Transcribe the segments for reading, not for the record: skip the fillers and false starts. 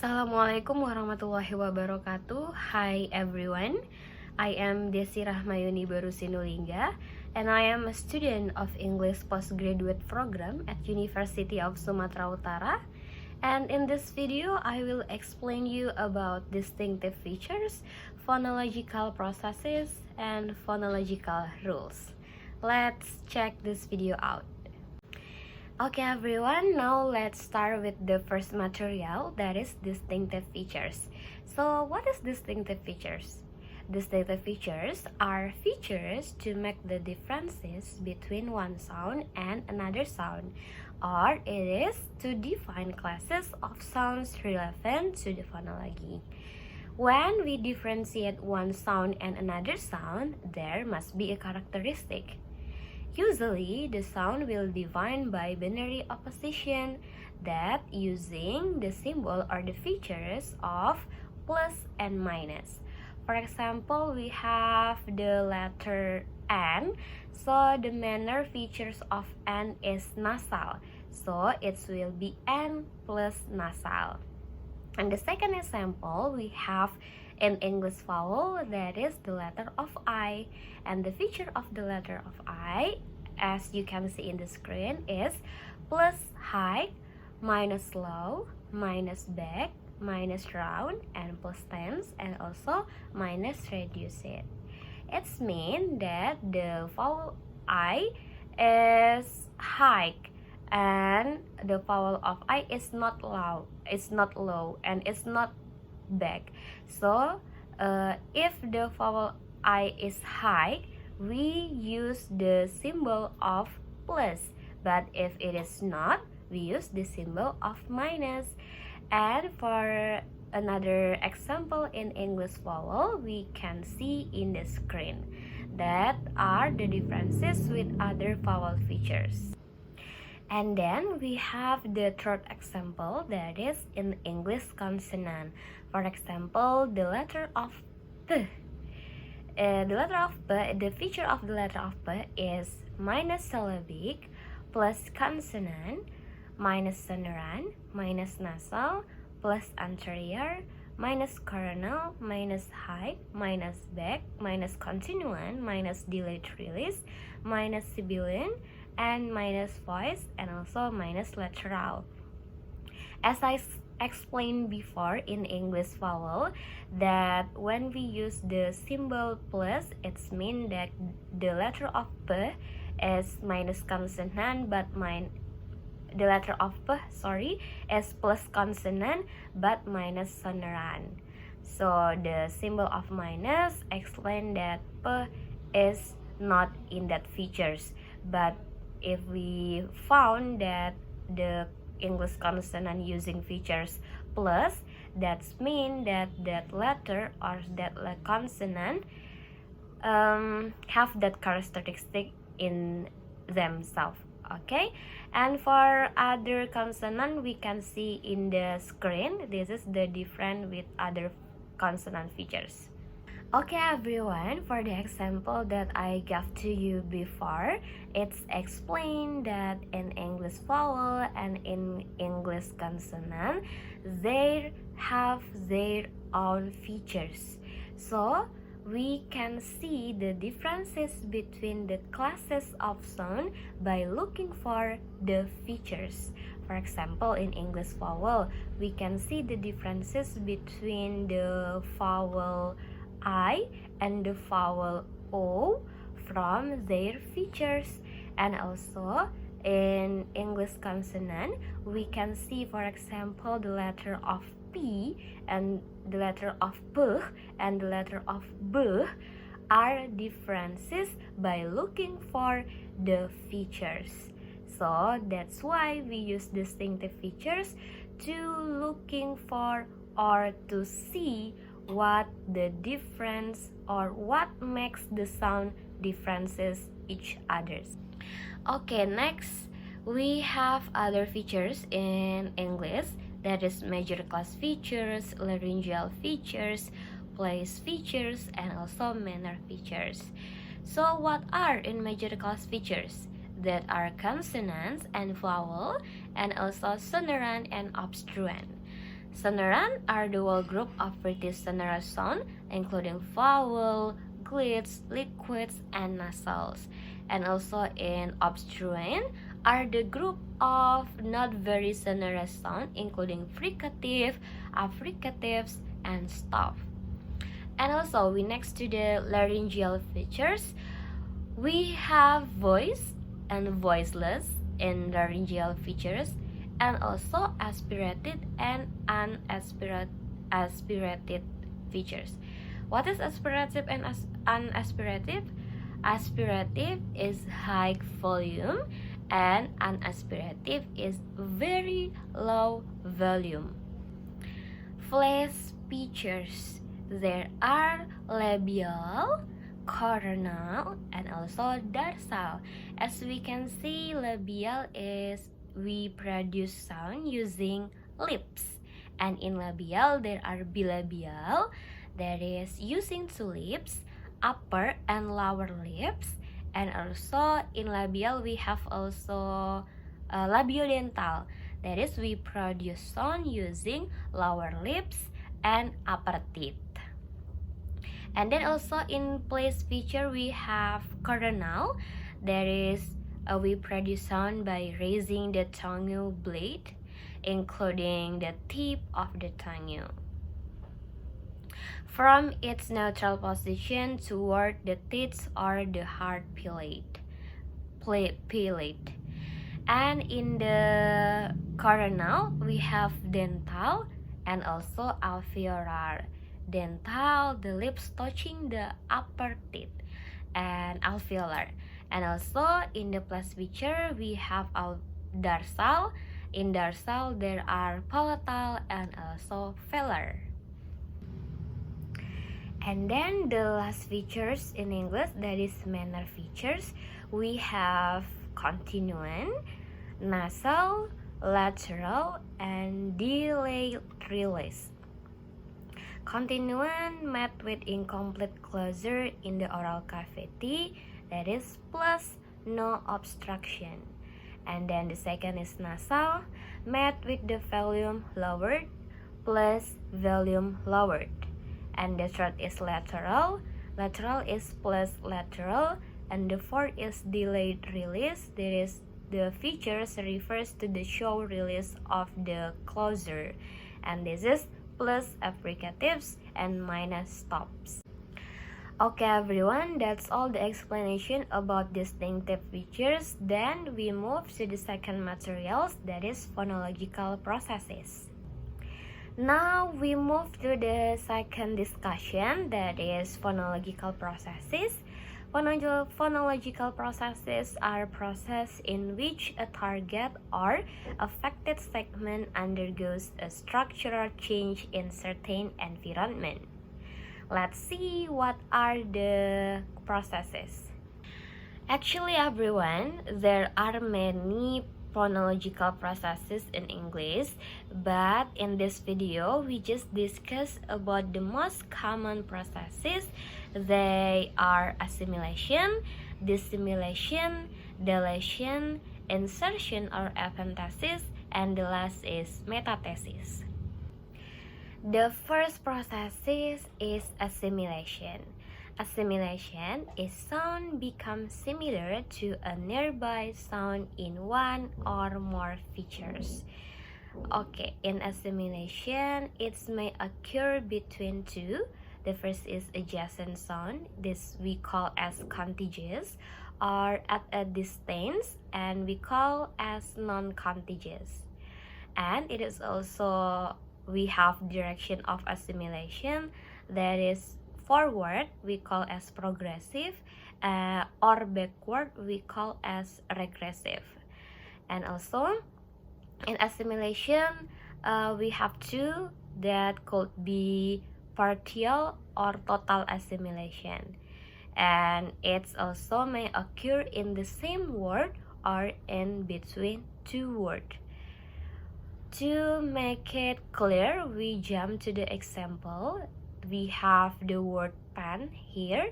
Assalamualaikum warahmatullahi wabarakatuh. Hi everyone, I am Desi Rahma Yuni Br.Sinulingga, and I am a student of English Postgraduate program at University of Sumatera Utara. And in this video, I will explain you about distinctive features, phonological processes, and phonological rules. Let's check this video out. Okay everyone, now let's start with the first material, that is distinctive features. So what is distinctive features? Distinctive features are features to make the differences between one sound and another sound, or it is to define classes of sounds relevant to the phonology. When we differentiate one sound and another sound, there must be a characteristic. Usually, the sound will be defined by binary opposition that using the symbol or the features of plus and minus. For example, we have the letter N, so the manner features of N is nasal, so it will be N plus nasal. And the second example, we have in English vowel, that is the letter of I, and the feature of the letter of I, as you can see in the screen, is plus high, minus low, minus back, minus round, and plus tense, and also minus reduced. It means that the vowel I is high, and the vowel of I is not low, and it's not back. So if the vowel I is high, we use the symbol of plus, but if it is not, we use the symbol of minus. And for another example in English vowel, we can see in the screen that are the differences with other vowel features. And then we have the third example, that is in English consonant. For example, the letter of P. The feature of the letter of P is minus syllabic, plus consonant, minus sonorant, minus nasal, plus anterior, minus coronal, minus high, minus back, minus continuant, minus delayed release, minus sibilant, and minus voice, and also minus lateral. As I explained before in English vowel, that when we use the symbol plus, it means that the letter of P is minus consonant, but the letter of P, is plus consonant but minus sonorant. So the symbol of minus explain that P is not in that features, but if we found that the English consonant using features plus, that means that that letter or that consonant have that characteristic in themselves. Okay, and for other consonant, we can see in the screen, this is the difference with other consonant features. Okay everyone, for the example that I gave to you before, it's explained that in English vowel and in English consonant, they have their own features. So we can see the differences between the classes of sound by looking for the features. For example, in English vowel, we can see the differences between the vowel I and the vowel O from their features. And also in English consonant, we can see, for example, the letter of P and the letter of P and the letter of B are differences by looking for the features. So that's why we use distinctive features to looking for or to see what the difference or what makes the sound differences each others. Okay, next we have other features in English, that is major class features, laryngeal features, place features, and also manner features. So what are in major class features? That are consonants and vowel, and also sonorant and obstruent. Sonoran are the whole group of British sonorous sound, including vowel, glits, liquids, and nasals. And also in obstruent are the group of not very sonorous sound, including fricative, affricatives, and stop. And also, we next to the laryngeal features, we have voice and voiceless in laryngeal features, and also aspirated and unaspirated features. What is aspirative and unaspirative? Aspirative is high volume and unaspirative is very low volume. Flash features. There are labial, coronal, and also dorsal. As we can see, labial is we produce sound using lips, and in labial there are bilabial, that is using two lips, upper and lower lips, and also in labial we have also labiodental, that is we produce sound using lower lips and upper teeth. And then also in place feature we have coronal, that is we produce sound by raising the tongue blade, including the tip of the tongue from its neutral position toward the teeth or the hard palate. And in the coronal we have dental and also alveolar. Dental, the lips touching the upper teeth, and alveolar. And also in the plus feature we have dorsal. In dorsal there are palatal and also velar. And then the last features in English, that is manner features, we have continuant, nasal, lateral, and delayed release. Continuant met with incomplete closure in the oral cavity, that is plus no obstruction. And then the second is nasal, met with the volume lowered plus volume lowered. And the third is lateral, lateral is plus lateral. And the fourth is delayed release, that is the features refers to the show release of the closure. And this is plus affricatives and minus stops. Okay everyone, that's all the explanation about distinctive features. Then we move to the second materials, that is phonological processes. Now we move to the second discussion, that is phonological processes. Phonological processes are processes in which a target or affected segment undergoes a structural change in certain environment. Let's see what are the processes. Actually everyone, there are many phonological processes in English, but in this video we just discuss about the most common processes. They are assimilation, dissimilation, deletion, insertion or epentasis, and the last is metathesis. The first process is assimilation. Assimilation is sound becomes similar to a nearby sound in one or more features. Okay, in assimilation, it may occur between two. The first is adjacent sound. This we call as contiguous, or at a distance, and we call as non-contiguous. And it is also, we have direction of assimilation, that is forward we call as progressive, or backward we call as regressive. And also in assimilation we have two, that could be partial or total assimilation, and it also may occur in the same word or in between two words. To make it clear, we jump to the example. We have the word pen here.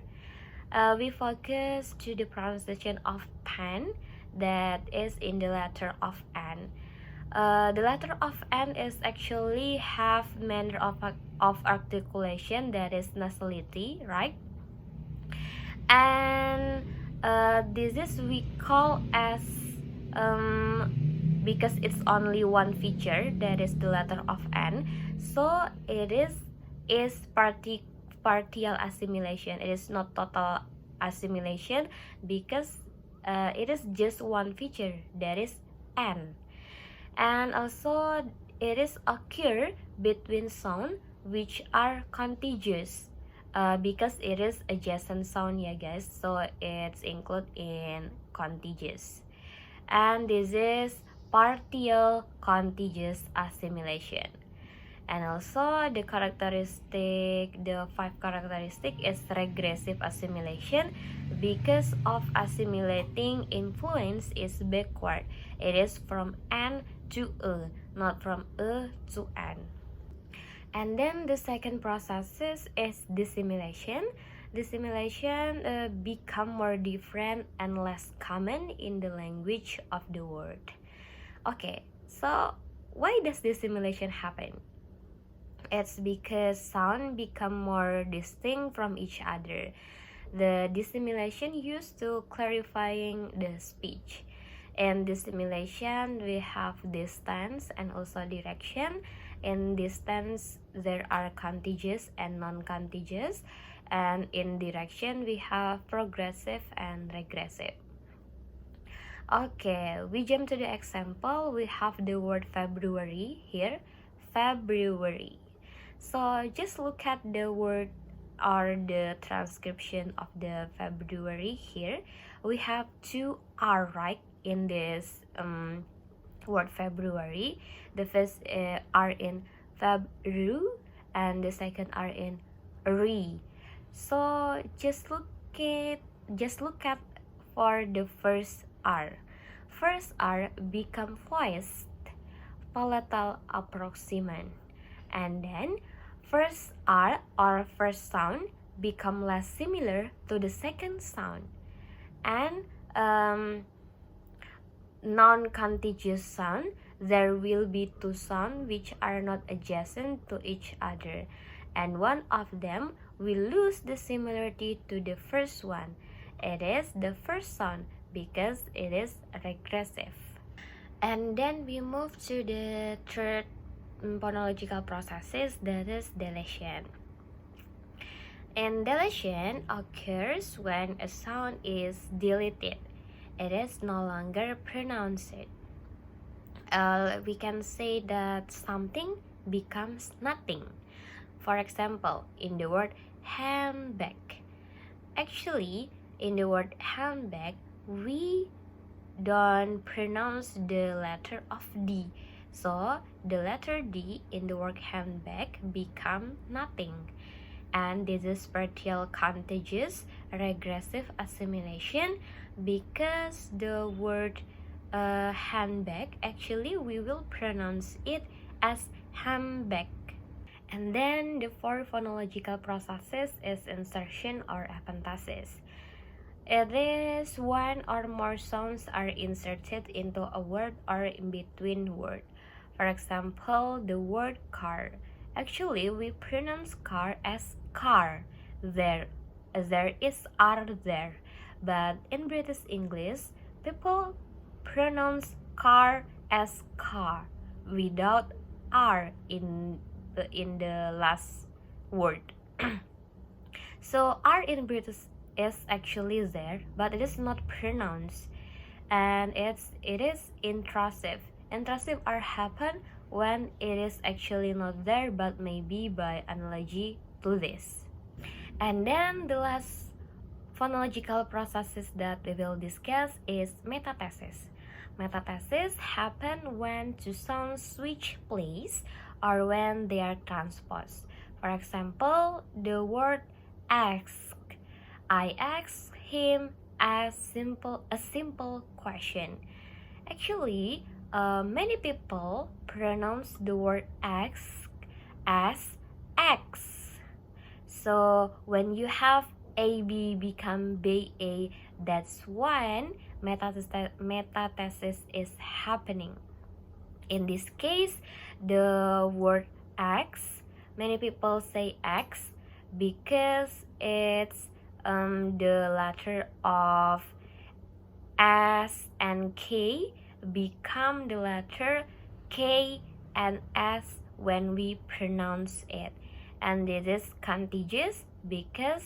We focus to the pronunciation of pen, that is in the letter of N. The letter of N is actually have manner of articulation, that is nasality, right? And this is we call as because it's only one feature, that is the letter of N, so it is partial assimilation. It is not total assimilation because it is just one feature, that is N. And also it is occur between sound which are contiguous because it is adjacent sound, ya guys, so it's included in contiguous. And this is partial contiguous assimilation. And also the five characteristic is regressive assimilation because of assimilating influence is backward. It is from N to E, not from E to N. And then the second process is dissimilation. Dissimilation become more different and less common in the language of the word. Okay, so why does dissimilation happen? It's because sound become more distinct from each other. The dissimilation used to clarifying the speech. In dissimilation, we have distance and also direction. In distance, there are contiguous and non-contiguous. And in direction, we have progressive and regressive. Okay, we jump to the example. We have the word February here. February. So just look at the word or the transcription of the February here. We have two R, right, in this word February. The first R in Febru and the second R in re. So just look at for the first R. First R become voiced palatal approximant, and then first R or first sound become less similar to the second sound, and non-contiguous sound, there will be two sounds which are not adjacent to each other, and one of them will lose the similarity to the first one. It is the first sound because it is regressive. And then we move to the third phonological processes, that is deletion. And deletion occurs when a sound is deleted. It is no longer pronounced. We can say that something becomes nothing. For example, in the word handbag. Actually, in the word handbag, we don't pronounce the letter of D. So the letter D in the word handbag become nothing. And this is partial contiguous regressive assimilation because the word handbag, actually we will pronounce it as handbag. And then the fourth phonological processes is insertion or epenthesis. It is one or more sounds are inserted into a word or in between words. For example, the word car. Actually, we pronounce car as car. There is R there. But in British English, people pronounce car as car without R in the last word. So R in British is actually there, but it is not pronounced, and it is intrusive. Intrusive are happen when it is actually not there, but maybe by analogy to this. And then the last phonological processes that we will discuss is metathesis. Metathesis happen when two sounds switch place or when they are transposed. For example, the word ask. I asked him a simple question. Actually, many people pronounce the word ask as X. So when you have AB become BA, that's when metathesis is happening. In this case, the word X, many people say X because it's the letter of S and K become the letter K and S when we pronounce it. And this is contagious because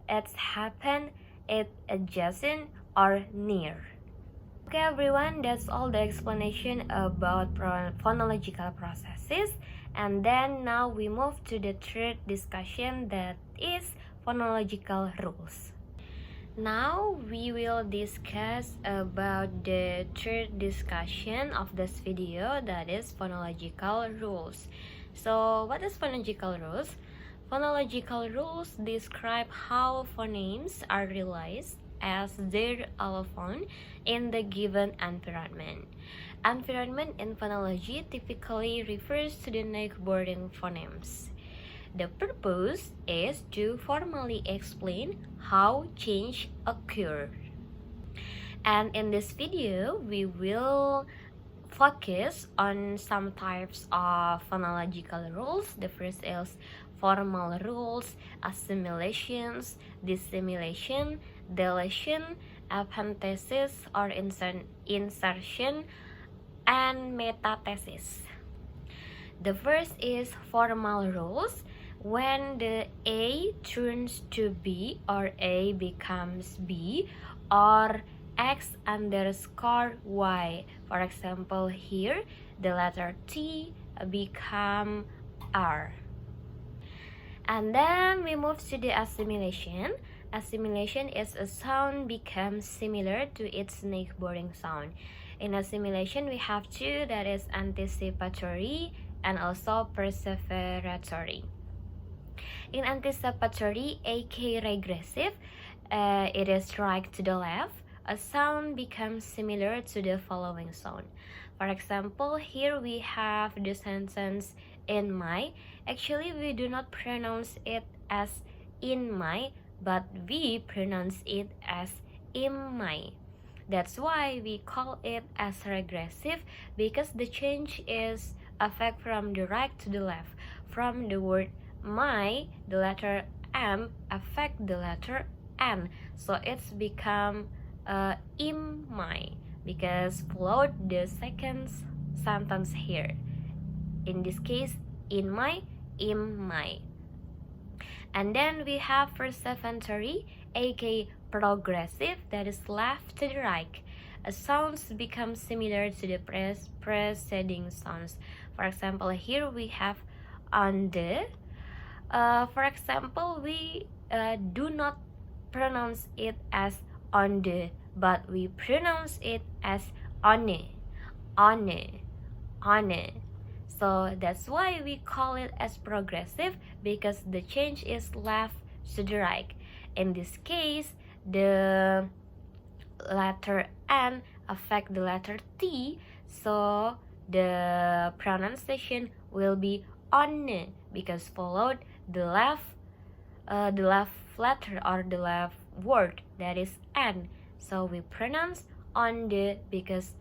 it's happen it adjacent or near. Okay everyone, that's all the explanation about phonological processes. And then now we move to the third discussion, that is phonological rules. Now we will discuss about the third discussion of this video, that is phonological rules. So what is phonological rules? Phonological rules describe how phonemes are realized as their allophone in the given environment. Environment in phonology typically refers to the neighboring phonemes. The purpose is to formally explain how change occur. And in this video, we will focus on some types of phonological rules. The first is formal rules, assimilations, dissimilation, deletion, epenthesis or insertion, and metathesis. The first is formal rules. When the A turns to B or A becomes B or X underscore Y. For example, here the letter T become R. And then we move to the assimilation. Assimilation is a sound becomes similar to its neighboring sound. In assimilation, we have two, that is anticipatory and also perseveratory. In anticipatory, aka regressive, it is right to the left. A sound becomes similar to the following sound. For example, here we have the sentence in my. Actually, we do not pronounce it as in my, but we pronounce it as in my. That's why we call it as regressive, because the change is affect from the right to the left. From the word my, the letter M affect the letter N, so it's become in my, because followed the second sentence here. In this case, in my, in my. And then we have perseveratory, aka progressive, that is left to the right. Sounds become similar to the preceding sounds. For example, here we have on the. For example, we do not pronounce it as on the, but we pronounce it as one, one. So that's why we call it as progressive, because the change is left to the right. In this case, the letter N affect the letter T, so the pronunciation will be on, because followed the left letter or the left word, that is N. So we pronounce on the because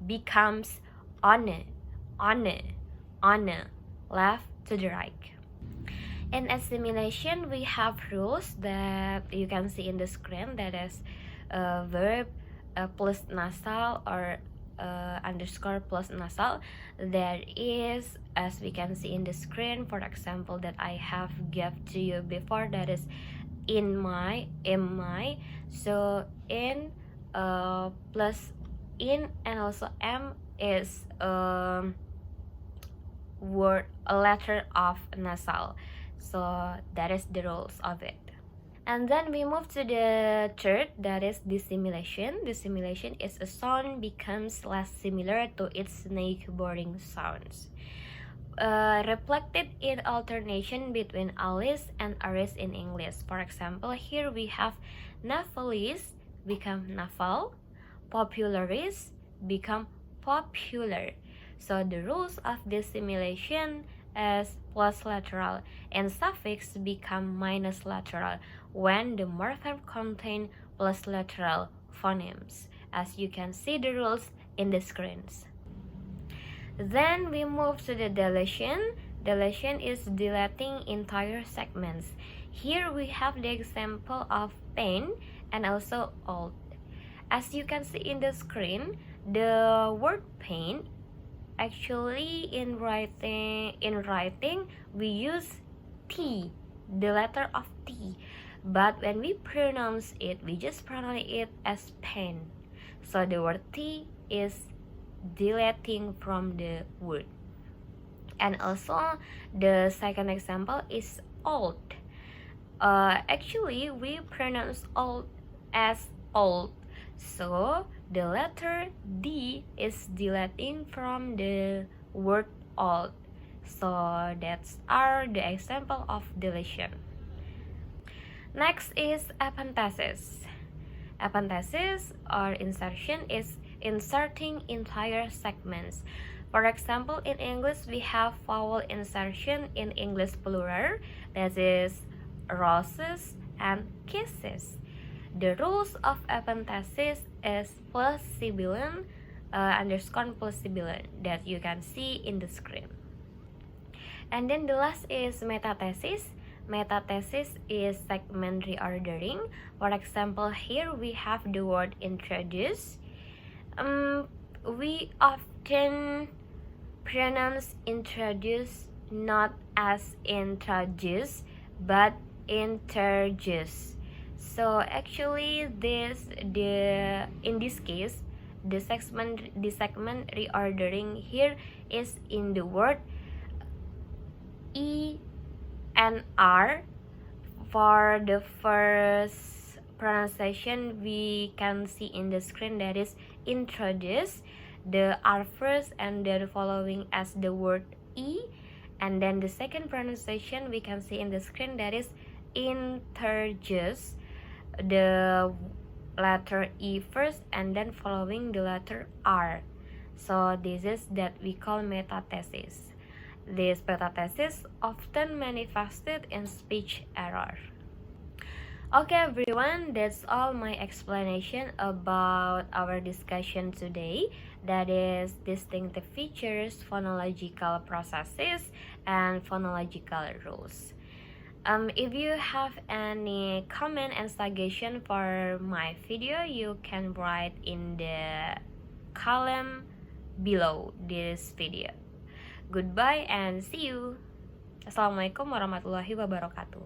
becomes on, left to the right. In assimilation, we have rules that you can see in the screen, that is verb plus nasal or underscore plus nasal. There is, as we can see in the screen, for example, that I have gave to you before, that is in my. So in plus in and also M is word, a letter of nasal. So that is the rules of it. And then we move to the third, that is dissimilation. Dissimilation is a sound becomes less similar to its neighboring sounds. Reflected in alternation between alis and aris in English. For example, here we have naphalis become naphal, popularis become popular. So the rules of dissimilation is plus lateral and suffix become minus lateral when the morpheme contain plus lateral phonemes, as you can see the rules in the screens. Then we move to the deletion. Deletion is deleting entire segments. Here we have the example of pain and also old. As you can see in the screen, the word pain actually in writing we use T, the letter of T, but when we pronounce it, we just pronounce it as pain. So the word T is deleting from the word. And also the second example is old. Actually we pronounce old as old, so the letter D is deleting from the word old. So that's the example of deletion. Next is epenthesis. Epenthesis or insertion is inserting entire segments. For example, in English we have vowel insertion in English plural, that is roses and kisses. The rules of epenthesis is plus sibilant underscore plus sibilant that you can see in the screen. And then the last is metathesis. Metathesis is segment reordering. For example, here we have the word introduce. We often pronounce introduce not as introduce but introduce. So actually in this case the segment reordering here is in the word E and R. For the first pronunciation we can see in the screen, that is introduce, the R first and then following as the word E. And then the second pronunciation we can see in the screen, that is introduce, the letter E first and then following the letter R. So this is that we call metathesis. This metathesis often manifested in speech error. Okay everyone, that's all my explanation about our discussion today, that is distinctive features, phonological processes, and phonological rules. If you have any comment and suggestion for my video, you can write in the column below this video. Goodbye and see you. Assalamualaikum warahmatullahi wabarakatuh.